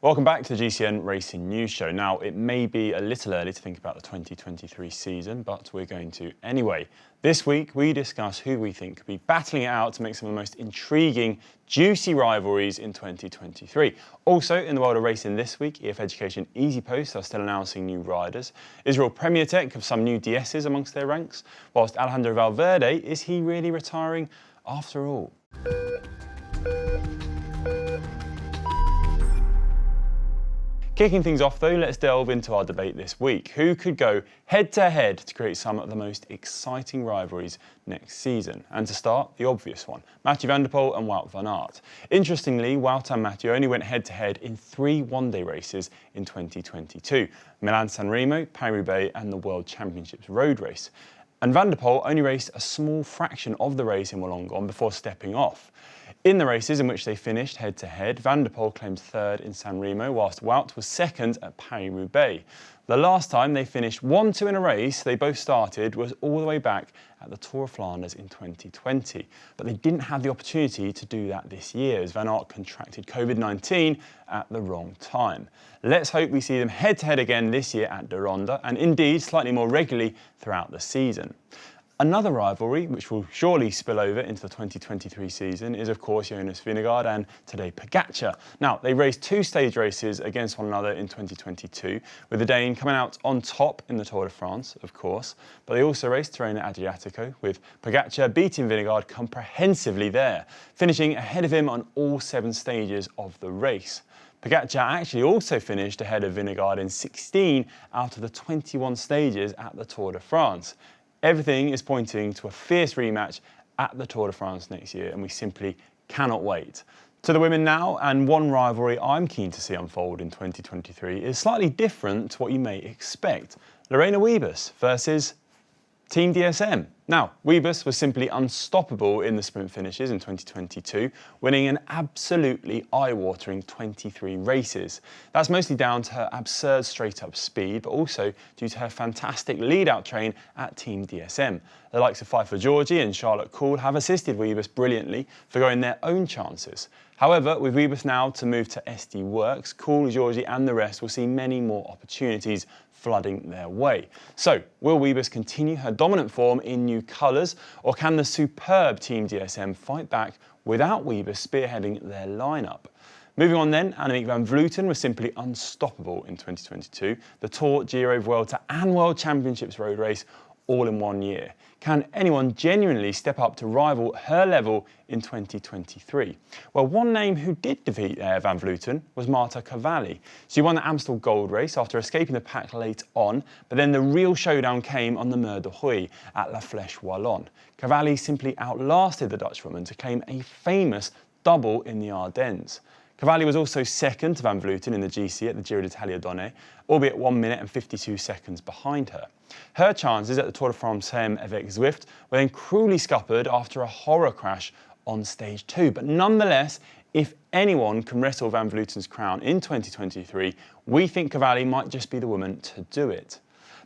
Welcome back to the GCN Racing News Show. Now, it may be a little early to think about the 2023 season, but we're going to anyway. This week, we discuss who we think could be battling it out to make some of the most intriguing, juicy rivalries in 2023. Also, in the world of racing this week, EF Education Easy Post are still announcing new riders. Israel Premier Tech have some new DSs amongst their ranks, whilst Alejandro Valverde, is he really retiring after all? Kicking things off though, let's delve into our debate this week. Who could go head-to-head to create some of the most exciting rivalries next season? And to start, the obvious one, Mathieu van der Poel and Wout van Aert. Interestingly, Wout and Mathieu only went head-to-head in 3 one-day races in 2022. Milan-San Remo, Paris-Roubaix and the World Championships road race. And Van der Poel only raced a small fraction of the race in Wollongong before stepping off. In the races in which they finished head-to-head, Van der Poel claimed 3rd in San Remo, whilst Wout was 2nd at Paris-Roubaix. The last time they finished 1-2 in a race they both started was all the way back at the Tour of Flanders in 2020. But they didn't have the opportunity to do that this year as Van Aert contracted COVID-19 at the wrong time. Let's hope we see them head-to-head again this year at De Ronde and indeed slightly more regularly throughout the season. Another rivalry, which will surely spill over into the 2023 season, is of course Jonas Vingegaard and today Pogačar. Now, they raced 2 stage races against one another in 2022, with the Dane coming out on top in the Tour de France, of course, but they also raced Tirreno Adriatico, with Pogačar beating Vingegaard comprehensively there, finishing ahead of him on all 7 stages of the race. Pogačar actually also finished ahead of Vingegaard in 16 out of the 21 stages at the Tour de France. Everything is pointing to a fierce rematch at the Tour de France next year, and we simply cannot wait. To the women now, and one rivalry I'm keen to see unfold in 2023 is slightly different to what you may expect. Lorena Wiebes versus Team DSM. Now, Wiebes was simply unstoppable in the sprint finishes in 2022, winning an absolutely eye-watering 23 races. That's mostly down to her absurd straight-up speed, but also due to her fantastic lead-out train at Team DSM. The likes of Pfeiffer Georgi and Charlotte Kool have assisted Wiebes brilliantly, forgoing their own chances. However, with Wiebes now to move to SD Works, Kool, Georgi and the rest will see many more opportunities flooding their way. So, will Wiebes continue her dominant form in new colours, or can the superb Team DSM fight back without Wiebes spearheading their lineup? Moving on then, Annemiek van Vleuten was simply unstoppable in 2022. The Tour, Giro, Vuelta and World Championships road race all in 1 year. Can anyone genuinely step up to rival her level in 2023? Well, one name who did defeat Van Vleuten was Marta Cavalli. She won the Amstel Gold Race after escaping the pack late on, but then the real showdown came on the Mer de Huy at La Flèche Wallonne. Cavalli simply outlasted the Dutchwoman to claim a famous double in the Ardennes. Cavalli was also 2nd to Van Vleuten in the GC at the Giro d'Italia Donne, albeit 1 minute and 52 seconds behind her. Her chances at the Tour de France avec Zwift were then cruelly scuppered after a horror crash on stage 2. But nonetheless, if anyone can wrestle Van Vleuten's crown in 2023, we think Cavalli might just be the woman to do it.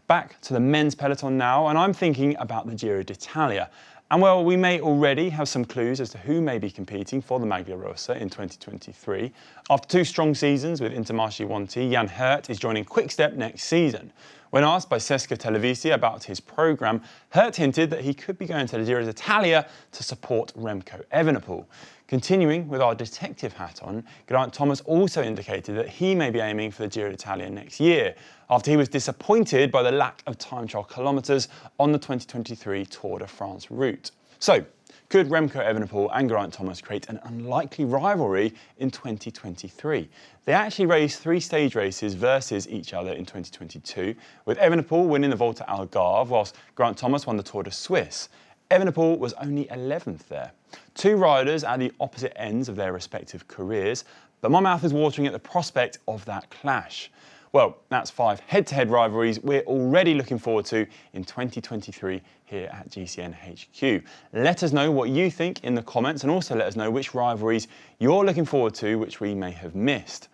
Back to the men's peloton now, and I'm thinking about the Giro d'Italia. And well, we may already have some clues as to who may be competing for the Maglia Rosa in 2023. After 2 strong seasons with Intermarché 1T, Jan Aert is joining Quick-Step next season. When asked by Cesca Televisi about his programme, Aert hinted that he could be going to the Giro d'Italia to support Remco Evenepoel. Continuing with our detective hat on, Geraint Thomas also indicated that he may be aiming for the Giro d'Italia next year, after he was disappointed by the lack of time trial kilometres on the 2023 Tour de France route. So, could Remco Evenepoel and Geraint Thomas create an unlikely rivalry in 2023? They actually raced 3 stage races versus each other in 2022, with Evenepoel winning the Volta al Garve, whilst Geraint Thomas won the Tour de Suisse. Evenepoel was only 11th there. 2 riders at the opposite ends of their respective careers, but my mouth is watering at the prospect of that clash. Well, that's 5 head-to-head rivalries we're already looking forward to in 2023 here at GCN HQ. Let us know what you think in the comments, and also let us know which rivalries you're looking forward to which we may have missed.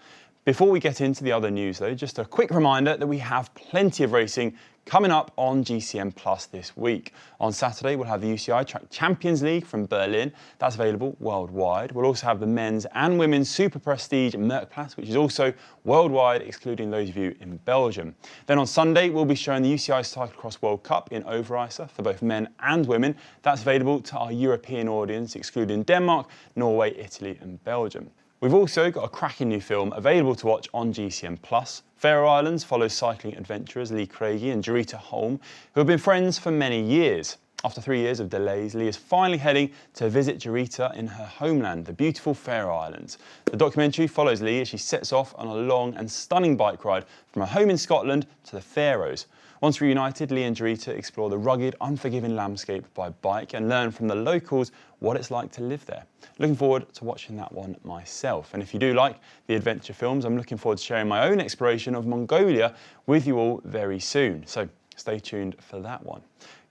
Before we get into the other news though, just a quick reminder that we have plenty of racing coming up on GCN Plus this week. On Saturday, we'll have the UCI Track Champions League from Berlin. That's available worldwide. We'll also have the men's and women's super prestige Merckplatz, which is also worldwide, excluding those of you in Belgium. Then on Sunday, we'll be showing the UCI Cyclo-cross World Cup in Overijse for both men and women. That's available to our European audience, excluding Denmark, Norway, Italy and Belgium. We've also got a cracking new film available to watch on GCN+. Faroe Islands follows cycling adventurers Lee Craigie and Jarita Holm, who have been friends for many years. After 3 years of delays, Lee is finally heading to visit Jarita in her homeland, the beautiful Faroe Islands. The documentary follows Lee as she sets off on a long and stunning bike ride from her home in Scotland to the Faroes. Once reunited, Lee and Jarita explore the rugged, unforgiving landscape by bike and learn from the locals what it's like to live there. Looking forward to watching that one myself. And if you do like the adventure films, I'm looking forward to sharing my own exploration of Mongolia with you all very soon. So stay tuned for that one.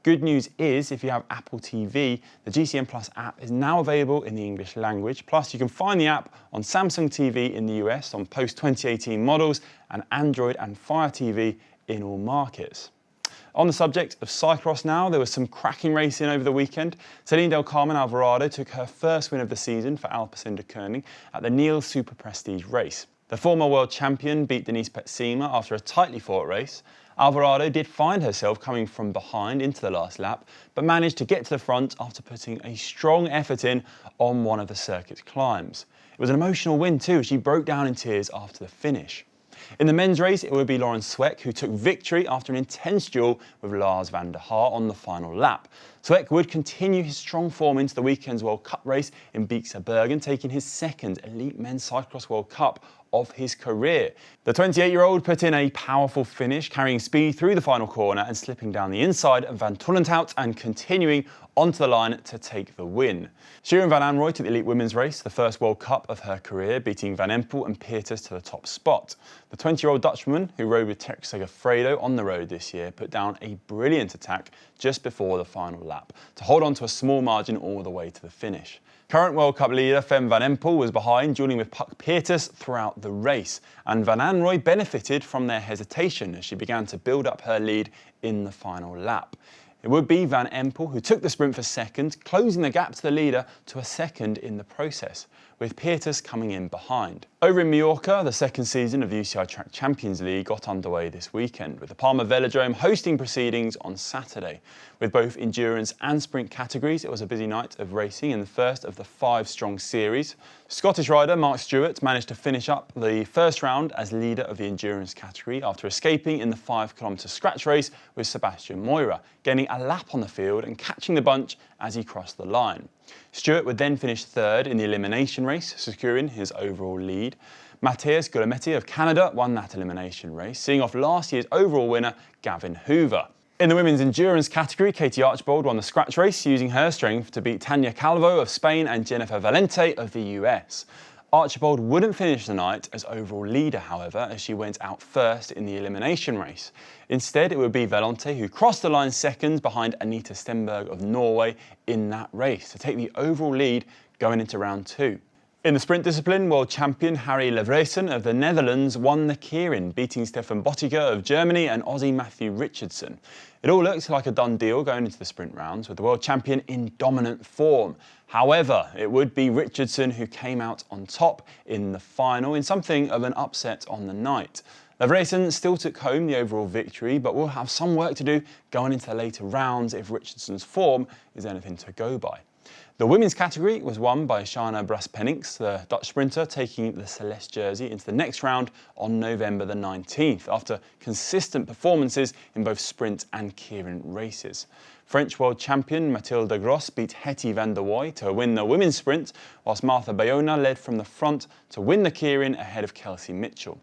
Good news is, if you have Apple TV, the GCN Plus app is now available in the English language. Plus, you can find the app on Samsung TV in the US on post-2018 models and Android and Fire TV in all markets. On the subject of cyclocross now, there was some cracking racing over the weekend. Celine Del Carmen Alvarado took her first win of the season for Alpecin Koning at the Niel Super Prestige race. The former world champion beat Denise Petsima after a tightly fought race. Alvarado did find herself coming from behind into the last lap, but managed to get to the front after putting a strong effort in on one of the circuit's climbs. It was an emotional win too, as she broke down in tears after the finish. In the men's race, it would be Laurens Sweeck who took victory after an intense duel with Lars van der Haar on the final lap. Sweeck would continue his strong form into the weekend's World Cup race in Beekse Bergen, taking his second Elite Men's Cyclocross World Cup of his career. The 28-year-old put in a powerful finish, carrying speed through the final corner and slipping down the inside of Van Tullenthout and continuing onto the line to take the win. Shirin van Anrooy took the Elite Women's race, the first World Cup of her career, beating Van Empel and Peeters to the top spot. The 20-year-old Dutchman, who rode with Trek Segafredo on the road this year, put down a brilliant attack just before the final lap to hold on to a small margin all the way to the finish. Current World Cup leader Fem Van Empel was behind, dueling with Puck Peeters throughout the race, and Van Anrooy benefited from their hesitation as she began to build up her lead in the final lap. It would be Van Empel who took the sprint for second, closing the gap to the leader to a second in the process, with Peeters coming in behind. Over in Mallorca, the second season of the UCI Track Champions League got underway this weekend, with the Palma Velodrome hosting proceedings on Saturday. With both endurance and sprint categories, it was a busy night of racing in the first of the 5-strong series. Scottish rider Mark Stewart managed to finish up the first round as leader of the endurance category after escaping in the 5-kilometre scratch race with Sebastian Moira, gaining a lap on the field and catching the bunch as he crossed the line. Stewart would then finish third in the elimination race, securing his overall lead. Matthias Guglielmetti of Canada won that elimination race, seeing off last year's overall winner, Gavin Hoover. In the women's endurance category, Katie Archbold won the scratch race, using her strength to beat Tania Calvo of Spain and Jennifer Valente of the US. Archibald wouldn't finish the night as overall leader, however, as she went out first in the elimination race. Instead, it would be Valente who crossed the line second behind Anita Stenberg of Norway in that race to take the overall lead going into round 2. In the sprint discipline, world champion Harry Levresen of the Netherlands won the Keirin, beating Stefan Bottiger of Germany and Aussie Matthew Richardson. It all looked like a done deal going into the sprint rounds, with the world champion in dominant form. However, it would be Richardson who came out on top in the final in something of an upset on the night. Levresen still took home the overall victory, but will have some work to do going into the later rounds if Richardson's form is anything to go by. The women's category was won by Shana Bras-Pennings, the Dutch sprinter, taking the Celeste jersey into the next round on November the 19th, after consistent performances in both sprint and Keirin races. French world champion Mathilde Gross beat Hetty van der Wooy to win the women's sprint, whilst Martha Bayona led from the front to win the Keirin ahead of Kelsey Mitchell.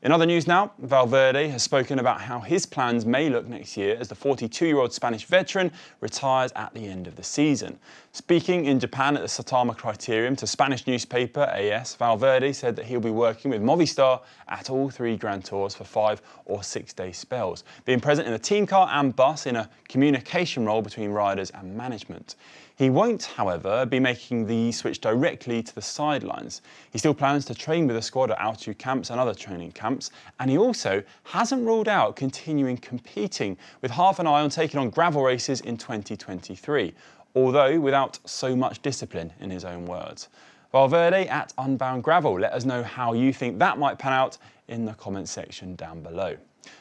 In other news now, Valverde has spoken about how his plans may look next year as the 42-year-old Spanish veteran retires at the end of the season. Speaking in Japan at the Saitama Criterium to Spanish newspaper AS, Valverde said that he'll be working with Movistar at all 3 Grand Tours for 5 or 6 day spells, being present in the team car and bus in a communication role between riders and management. He won't, however, be making the switch directly to the sidelines. He still plans to train with the squad at altitude camps and other training camps, and he also hasn't ruled out continuing competing, with half an eye on taking on gravel races in 2023, although without so much discipline, in his own words. Valverde at Unbound Gravel, let us know how you think that might pan out in the comment section down below.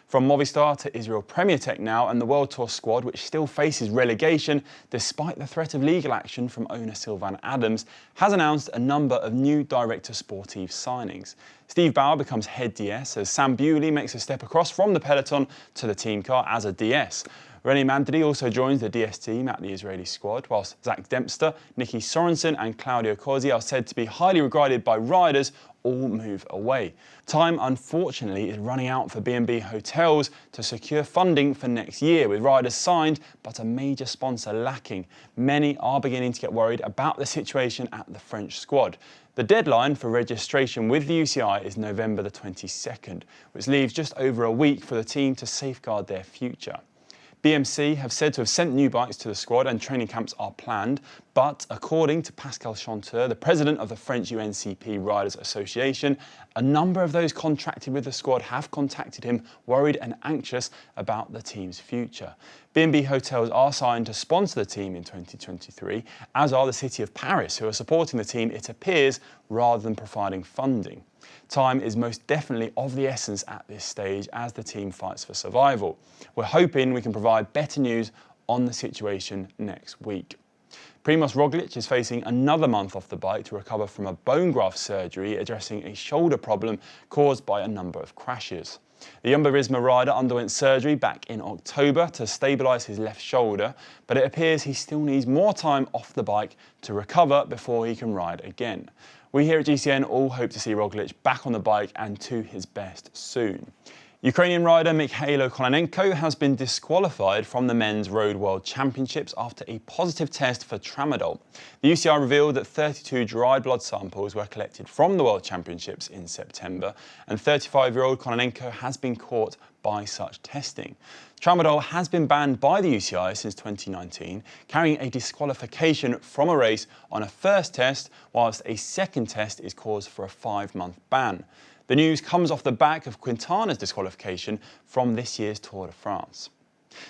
From Movistar to Israel Premier Tech now, and the World Tour squad, which still faces relegation despite the threat of legal action from owner Sylvan Adams, has announced a number of new Director Sportive signings. Steve Bauer becomes head DS as Sam Bewley makes a step across from the peloton to the team car as a DS. René Mandri also joins the DS team at the Israeli squad, whilst Zach Dempster, Nicky Sorensen and Claudio Corsi are said to be highly regarded by riders, all move away. Time, unfortunately, is running out for B&B Hotels to secure funding for next year, with riders signed but a major sponsor lacking. Many are beginning to get worried about the situation at the French squad. The deadline for registration with the UCI is November the 22nd, which leaves just over a week for the team to safeguard their future. BMC have said to have sent new bikes to the squad and training camps are planned, but according to Pascal Chanteur, the president of the French UNCP Riders Association, a number of those contracted with the squad have contacted him, worried and anxious about the team's future. B&B Hotels are signed to sponsor the team in 2023, as are the City of Paris, who are supporting the team, it appears, rather than providing funding. Time is most definitely of the essence at this stage as the team fights for survival. We're hoping we can provide better news on the situation next week. Primoz Roglic is facing another month off the bike to recover from a bone graft surgery addressing a shoulder problem caused by a number of crashes. The Jumbo-Visma rider underwent surgery back in October to stabilise his left shoulder, but it appears he still needs more time off the bike to recover before he can ride again. We here at GCN all hope to see Roglic back on the bike and to his best soon. Ukrainian rider Mikhailo Kononenko has been disqualified from the Men's Road World Championships after a positive test for tramadol. The UCI revealed that 32 dried blood samples were collected from the World Championships in September, and 35-year-old Kononenko has been caught by such testing. Tramadol has been banned by the UCI since 2019, carrying a disqualification from a race on a first test, whilst a second test is cause for a 5-month ban. The news comes off the back of Quintana's disqualification from this year's Tour de France.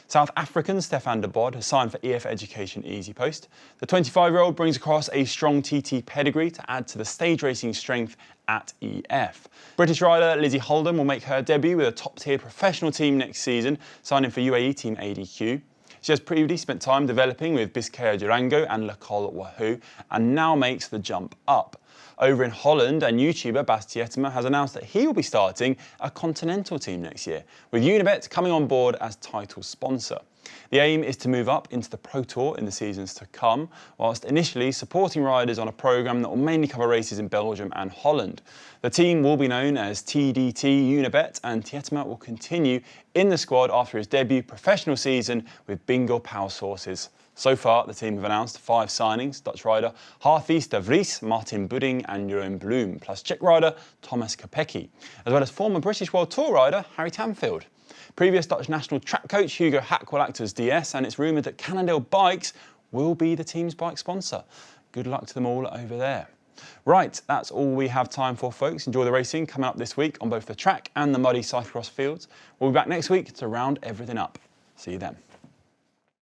South African Stefan de Bod has signed for EF Education EasyPost. The 25-year-old brings across a strong TT pedigree to add to the stage racing strength at EF. British rider Lizzie Holden will make her debut with a top-tier professional team next season, signing for UAE team ADQ. She has previously spent time developing with Biscaya Durango and Le Col Wahoo, and now makes the jump up. Over in Holland, and YouTuber Bas Tietema has announced that he will be starting a continental team next year, with Unibet coming on board as title sponsor. The aim is to move up into the Pro Tour in the seasons to come, whilst initially supporting riders on a programme that will mainly cover races in Belgium and Holland. The team will be known as TDT Unibet, and Tietema will continue in the squad after his debut professional season with Bingo Power Sources. So far, the team have announced 5 signings: Dutch rider Harthies de Vries, Martin Budding and Jeroen Bloem, plus Czech rider Thomas Kopecky, as well as former British World Tour rider Harry Tamfield. Previous Dutch national track coach Hugo Hack will act as DS, and it's rumoured that Cannondale Bikes will be the team's bike sponsor. Good luck to them all over there. Right, that's all we have time for, folks. Enjoy the racing coming up this week on both the track and the muddy cyclocross fields. We'll be back next week to round everything up. See you then.